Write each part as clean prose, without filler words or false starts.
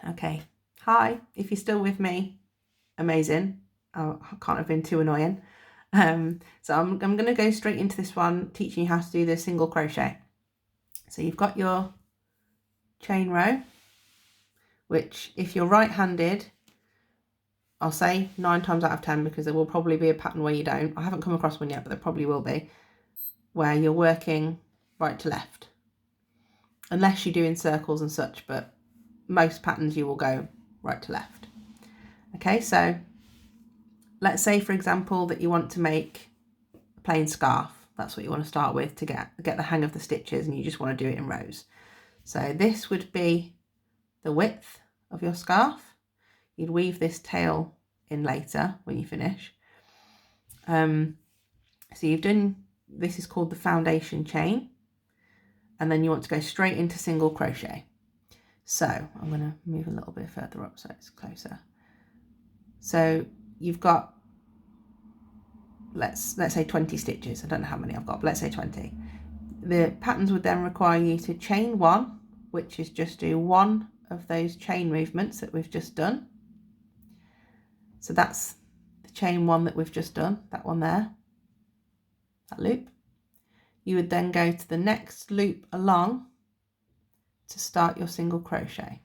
Okay, hi, if you're still with me, amazing. I can't have been too annoying. So I'm going to go straight into this one, teaching you how to do the single crochet. So you've got your chain row, which if you're right-handed, I'll say 9 times out of 10, because there will probably be a pattern where you don't. I haven't come across one yet, but there probably will be, where you're working right to left. Unless you're doing circles and such, but most patterns you will go right to left. Okay, so let's say, for example, that you want to make a plain scarf. That's what you want to start with to get the hang of the stitches, and you just want to do it in rows. So this would be the width of your scarf. You'd weave this tail in later when you finish. So you've done, this is called the foundation chain, and then you want to go straight into single crochet. So I'm going to move a little bit further up so it's closer. So you've got, let's say 20 stitches. I don't know how many I've got, but let's say 20. The patterns would then require you to chain one, which is just do one of those chain movements that we've just done. So that's the chain one that we've just done, that one there, that loop. You would then go to the next loop along to start your single crochet.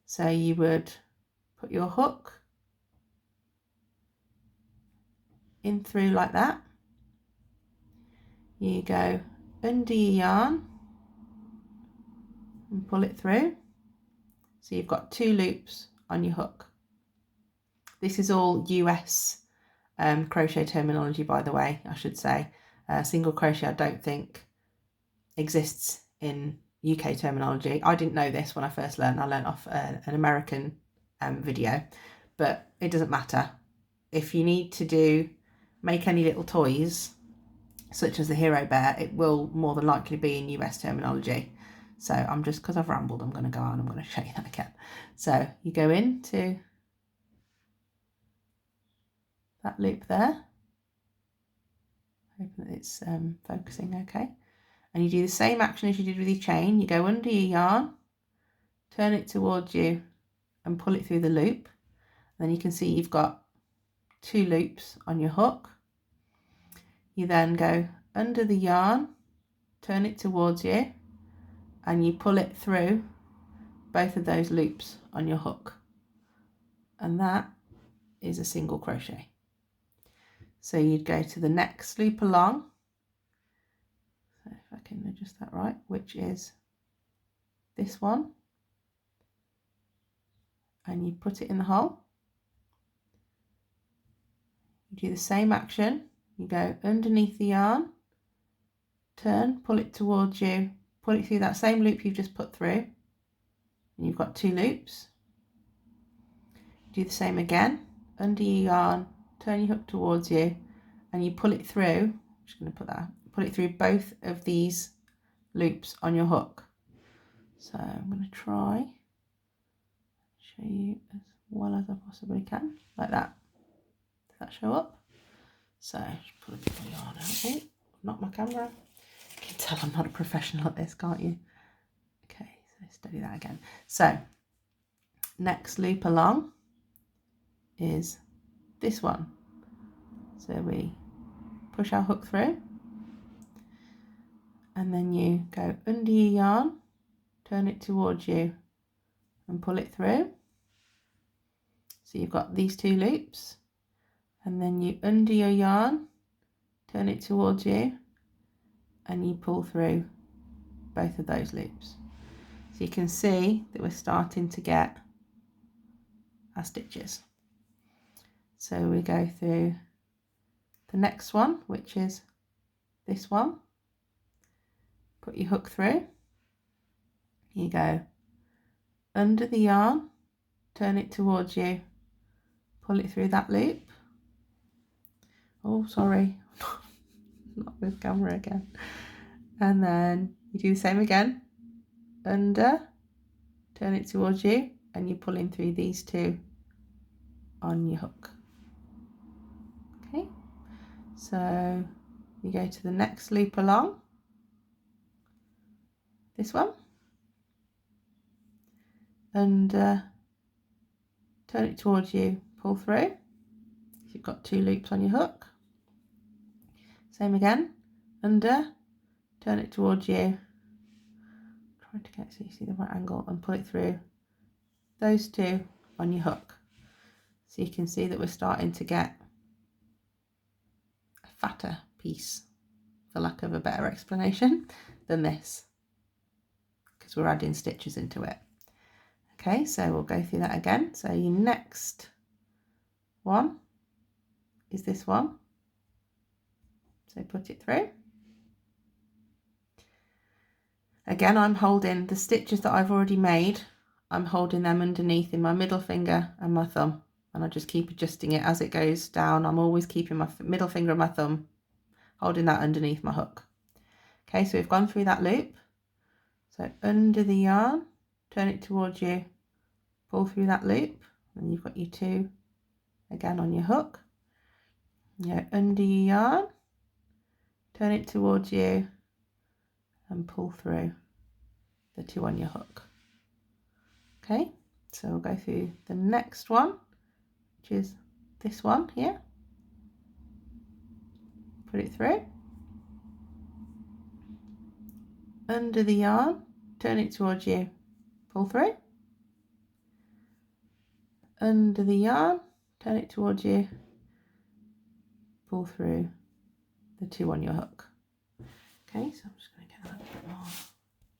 So you would put your hook in through like that. You go under your yarn and pull it through. So you've got 2 loops on your hook. This is all US crochet terminology, by the way, I should say. Single crochet I don't think exists in UK terminology. I didn't know this when I first learned. I learned off an American video, but it doesn't matter. If you need to make any little toys, such as the hero bear, it will more than likely be in US terminology. So I'm just, because I've rambled, I'm going to go on, I'm going to show you that again. So you go into that loop there, hoping that it's focusing okay, and you do the same action as you did with your chain. You go under your yarn, turn it towards you and pull it through the loop. Then you can see you've got 2 loops on your hook. You then go under the yarn, turn it towards you, and you pull it through both of those loops on your hook, and that is a single crochet. So you'd go to the next loop along, so if I can adjust that right, which is this one, and you put it in the hole. You do the same action, you go underneath the yarn, turn, pull it towards you, pull it through that same loop you've just put through, and you've got 2 loops. Do the same again, under your yarn, turn your hook towards you, and you pull it through. I'm just going to pull it through both of these loops on your hook. So I'm going to try show you as well as I possibly can, like that. Does that show up? So just pull a bit of yarn out. Oh, not my camera. You can tell I'm not a professional at this, can't you? Okay, so study that again. So next loop along is this one. So we push our hook through, and then you go under your yarn, turn it towards you and pull it through. So you've got these 2 loops, and then you undo your yarn, turn it towards you, and you pull through both of those loops. So you can see that we're starting to get our stitches. So we go through the next one, which is this one. Put your hook through, you go under the yarn, turn it towards you, pull it through that loop. Oh, sorry, not with camera again. And then you do the same again, under, turn it towards you, and you're pulling through these 2 on your hook. Okay, so you go to the next loop along, this one, under, turn it towards you, pull through. You've got 2 loops on your hook. Same again, under, turn it towards you, try to get so you see the right angle and pull it through those 2 on your hook. So you can see that we're starting to get a fatter piece, for lack of a better explanation, than this, because we're adding stitches into it. Okay, so we'll go through that again. So your next one is this one. So put it through. Again, I'm holding the stitches that I've already made. I'm holding them underneath in my middle finger and my thumb, and I just keep adjusting it as it goes down. I'm always keeping my middle finger and my thumb, holding that underneath my hook. Okay, so we've gone through that loop. So under the yarn, turn it towards you, pull through that loop, and you've got your 2 again on your hook. Go under your yarn, turn it towards you, and pull through the 2 on your hook. Okay, so we'll go through the next one, which is this one here. Put it through. Under the yarn, turn it towards you, pull through. Under the yarn, turn it towards you, pull through the 2 on your hook. Okay, so I'm just going to get a little bit more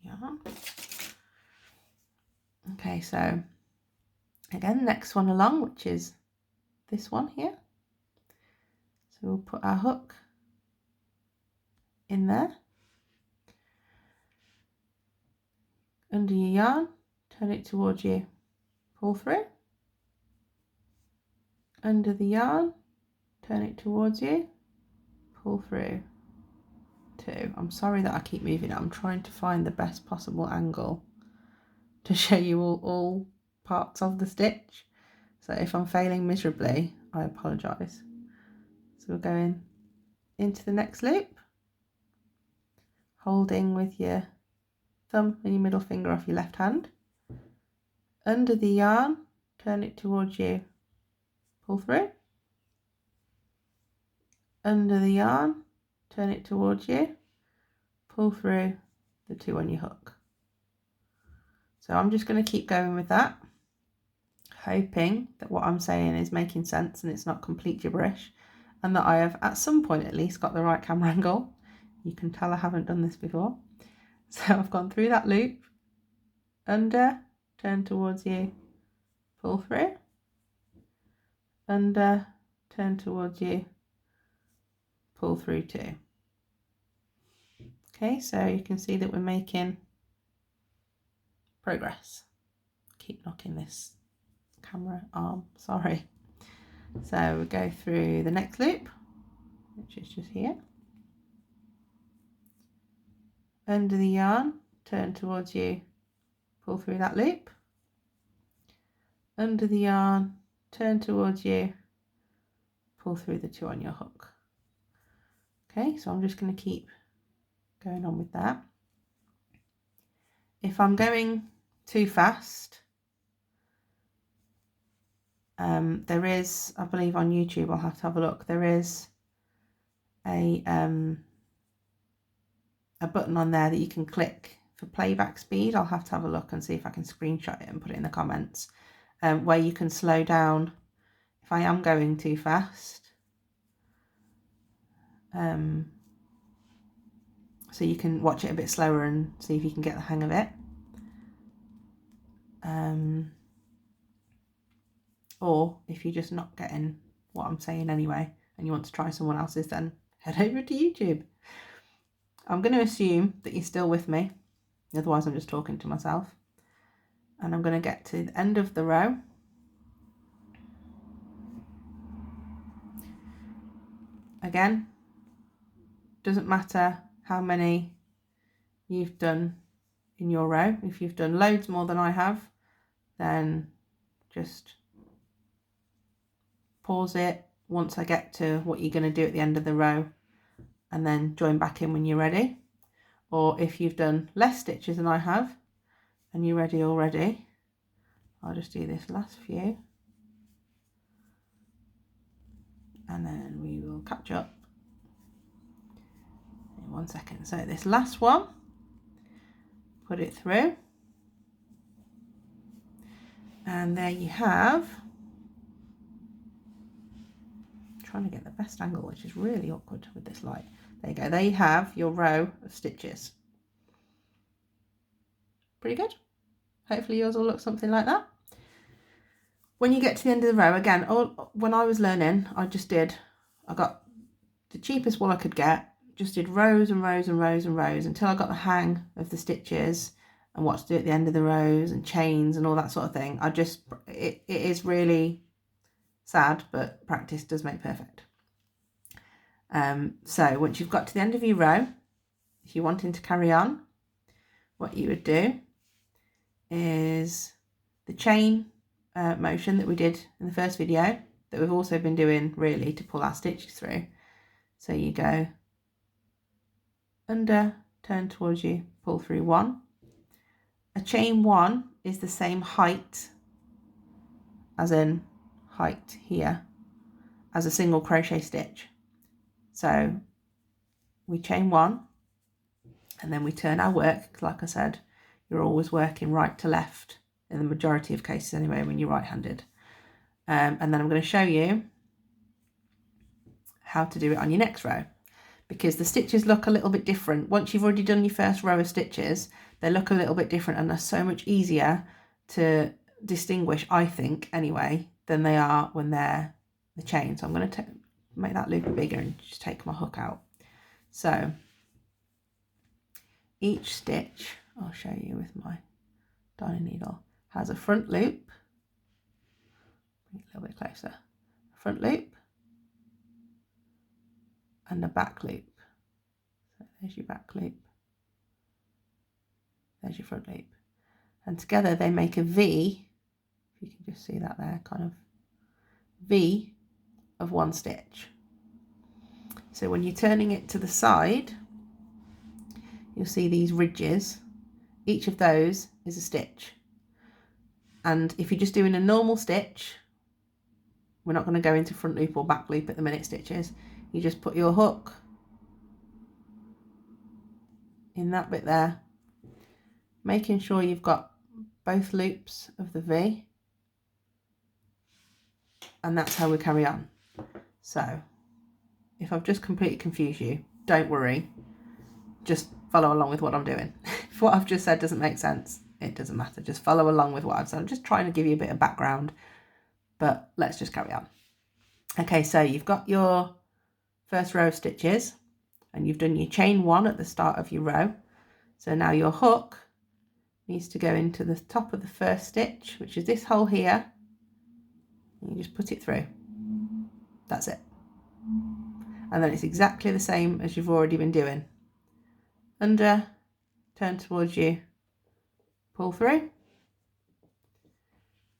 yarn. Okay, so again, next one along, which is this one here. So we'll put our hook in there. Under your yarn, turn it towards you, pull through. Under the yarn, turn it towards you, pull through 2. I'm sorry that I keep moving it. I'm trying to find the best possible angle to show you all parts of the stitch. So if I'm failing miserably, I apologise. So we're going into the next loop, holding with your thumb and your middle finger off your left hand. Under the yarn, turn it towards you, pull through. Under the yarn, turn it towards you, pull through the 2 on your hook. So I'm just going to keep going with that, hoping that what I'm saying is making sense and it's not complete gibberish, and that I have at some point at least got the right camera angle. You can tell I haven't done this before. So I've gone through that loop, under, turn towards you, pull through, under, turn towards you, pull through 2. Okay, so you can see that we're making progress. Keep knocking this camera arm, sorry. So we go through the next loop, which is just here. Under the yarn, turn towards you, pull through that loop. Under the yarn, turn towards you, pull through the 2 on your hook. Okay, so I'm just going to keep going on with that. If I'm going too fast, there is, I believe on YouTube, I'll have to have a look, there is a button on there that you can click for playback speed. I'll have to have a look and see if I can screenshot it and put it in the comments, where you can slow down if I am going too fast. So you can watch it a bit slower and see if you can get the hang of it. Or if you're just not getting what I'm saying anyway and you want to try someone else's, then head over to YouTube. I'm going to assume that you're still with me, otherwise I'm just talking to myself. And I'm going to get to the end of the row. Again, doesn't matter how many you've done in your row. If you've done loads more than I have, then just pause it once I get to what you're going to do at the end of the row, and then join back in when you're ready. Or if you've done less stitches than I have and you're ready already, I'll just do this last few and then we will catch up in 1 second. So this last one, put it through, and there you have, I'm trying to get the best angle, which is really awkward with this light. There you go, there you have your row of stitches. Pretty good. Hopefully yours will look something like that. When you get to the end of the row, again, when I was learning, I got the cheapest wool I could get, just did rows and rows and rows and rows until I got the hang of the stitches and what to do at the end of the rows and chains and all that sort of thing. It is really sad, but practice does make perfect. So once you've got to the end of your row, if you're wanting to carry on, what you would do is the chain motion that we did in the first video, that we've also been doing really to pull our stitches through. So you go under, turn towards you, pull through 1. A chain 1 is the same height, as in height here, as a single crochet stitch. So we chain 1 and then we turn our work, like I said, you're always working right to left in the majority of cases anyway when you're right-handed. And then I'm going to show you how to do it on your next row, because the stitches look a little bit different. Once you've already done your first row of stitches, they look a little bit different and they're so much easier to distinguish, I think anyway, than they are when they're the chain. So I'm going to make that loop bigger and just take my hook out. So each stitch, I'll show you with my darning needle, has a front loop, bring it a little bit closer, a front loop and a back loop. So there's your back loop, there's your front loop, and together they make a V, if you can just see that there, kind of V of 1 stitch. So when you're turning it to the side, you'll see these ridges. Each of those is a stitch. And if you're just doing a normal stitch, we're not going to go into front loop or back loop at the minute stitches. You just put your hook in that bit there, making sure you've got both loops of the V, and that's how we carry on. So if I've just completely confused you, don't worry, just follow along with what I'm doing. If what I've just said doesn't make sense, it doesn't matter, just follow along with what I've said. I'm just trying to give you a bit of background, but let's just carry on. Okay, so you've got your first row of stitches and you've done your chain 1 at the start of your row. So now your hook needs to go into the top of the first stitch, which is this hole here, and you just put it through. That's it. And then it's exactly the same as you've already been doing. Under, turn towards you, pull through,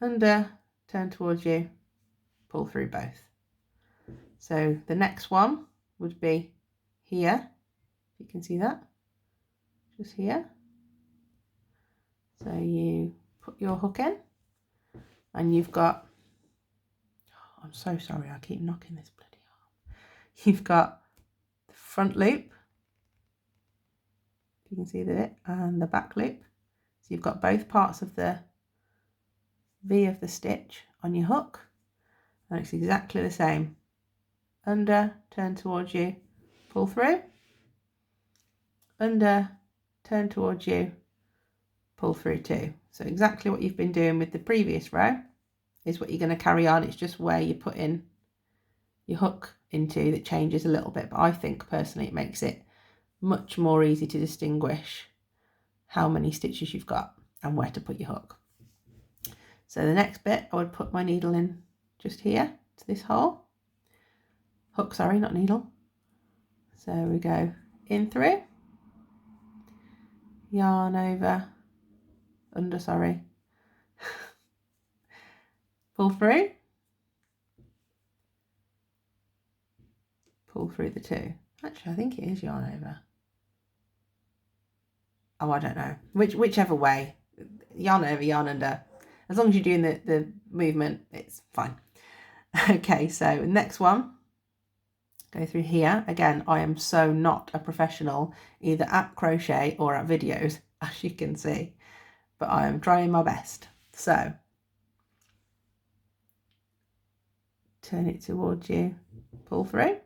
under, turn towards you, pull through both. So the next one would be here, if you can see that, just here. So you put your hook in and you've got, oh, I'm so sorry, I keep knocking this bloody arm. You've got the front loop, if you can see the bit, and the back loop. So you've got both parts of the V of the stitch on your hook, and it's exactly the same. Under, turn towards you, pull through, under, turn towards you, pull through 2. So exactly what you've been doing with the previous row is what you're going to carry on. It's just where you put in your hook into that changes a little bit, but I think personally it makes it much more easy to distinguish how many stitches you've got and where to put your hook. So the next bit, I would put my needle in just here to this hole. Hook, sorry, not needle. So we go in through, yarn over, under, sorry, pull through, pull through the 2. Actually, I think it is yarn over. Oh, I don't know. Whichever way, yarn over, yarn under. as long as you're doing the movement, it's fine. Okay, so next one, go through here. Again, I am so not a professional either at crochet or at videos, as you can see, but I am trying my best. So turn it towards you, pull through,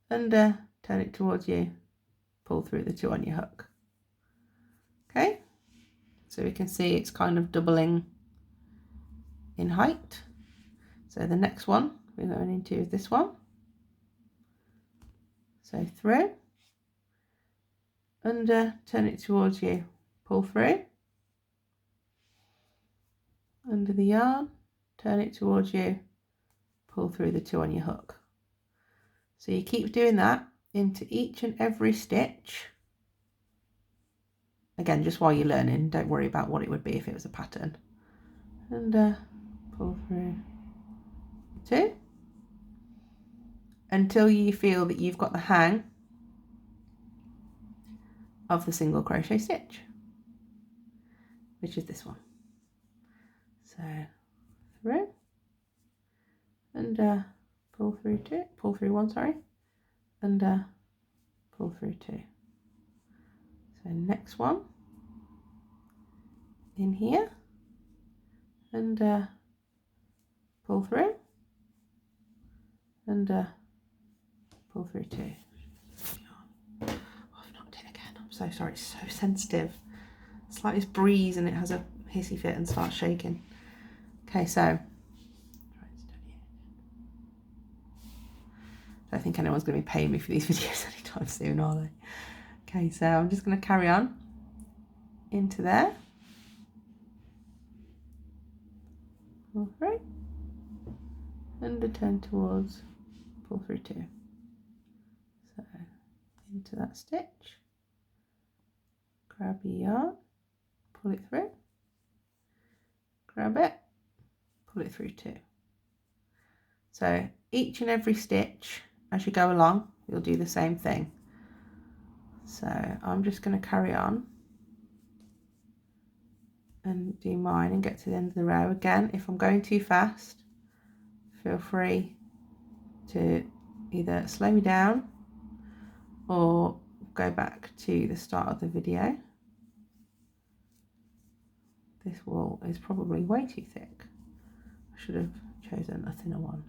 and turn it towards you, pull through the 2 on your hook. Okay, so we can see it's kind of doubling in height. So the next one we're going into is this one. So through, and turn it towards you, pull through, under the yarn, turn it towards you, pull through the 2 on your hook. So you keep doing that into each and every stitch. Again, just while you're learning, don't worry about what it would be if it was a pattern. And pull through 2 until you feel that you've got the hang of the single crochet stitch, which is this one. So through, and pull through 2, pull through 1, sorry, and pull through 2. So next one in here, and pull through, and pull through 2. Oh, I've knocked it again. I'm so sorry. It's so sensitive. It's like this breeze, and it has a hissy fit and starts shaking. Okay, so I don't think anyone's going to be paying me for these videos anytime soon, are they? Okay, so I'm just going to carry on into there. Pull through, and turn towards, pull through 2. So into that stitch, grab your yarn, pull it through, grab it, pull it through 2. So each and every stitch as you go along, you'll do the same thing. So I'm just going to carry on and do mine and get to the end of the row. Again, if I'm going too fast, feel free to either slow me down or go back to the start of the video. This wool is probably way too thick. I should have chosen a thinner one.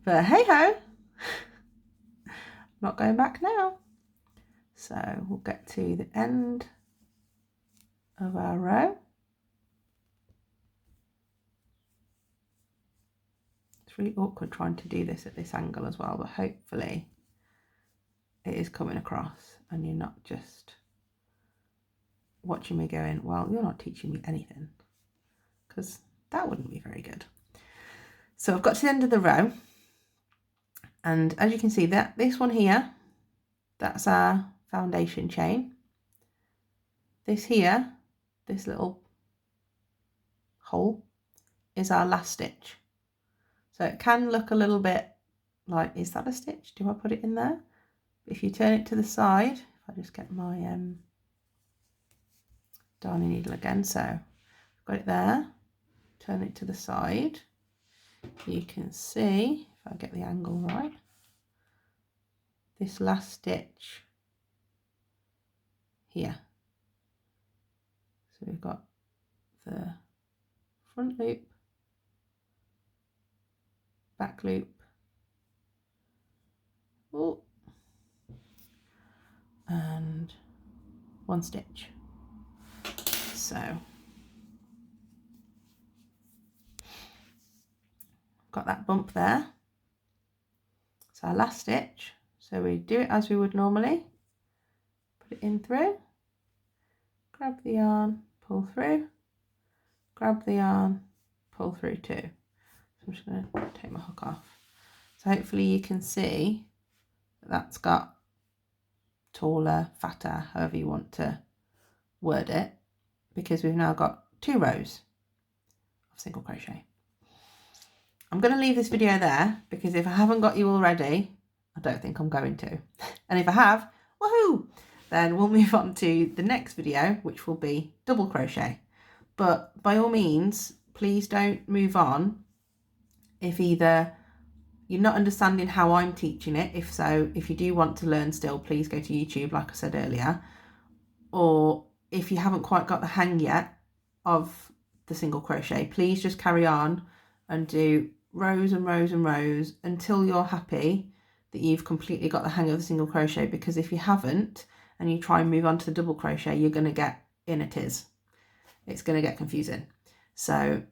But hey ho, not going back now. So we'll get to the end of our row. It's really awkward trying to do this at this angle as well, but hopefully it is coming across and you're not just watching me going, well, you're not teaching me anything, because that wouldn't be very good. So I've got to the end of the row, and as you can see, that this one here, that's our foundation chain. This here, this little hole, is our last stitch. So it can look a little bit like, is that a stitch? Do I put it in there? If you turn it to the side, if I just get my darning needle again, so I've got it there, turn it to the side, you can see, if I get the angle right, this last stitch here. So we've got the front loop, back loop, oh, and 1 stitch. So got that bump there. So our last stitch, so we do it as we would normally, put it in through, grab the yarn, pull through, grab the yarn, pull through 2. So I'm just going to take my hook off. So hopefully you can see that that's got taller, fatter, however you want to word it, because we've now got 2 rows of single crochet. I'm going to leave this video there, because if I haven't got you already, I don't think I'm going to. And if I have, woohoo! Then we'll move on to the next video, which will be double crochet. But by all means, please don't move on if either you're not understanding how I'm teaching it. If so, if you do want to learn still, please go to YouTube, like I said earlier. Or if you haven't quite got the hang yet of the single crochet, please just carry on and do rows and rows and rows until you're happy that you've completely got the hang of the single crochet, because if you haven't and you try and move on to the double crochet, you're going to get in a tiz. It's going to get confusing. So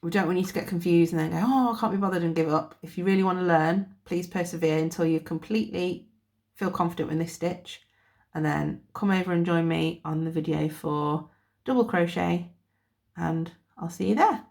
we don't want you to get confused and then go, oh, I can't be bothered, and give up. If you really want to learn, please persevere until you completely feel confident with this stitch, and then come over and join me on the video for double crochet, and I'll see you there.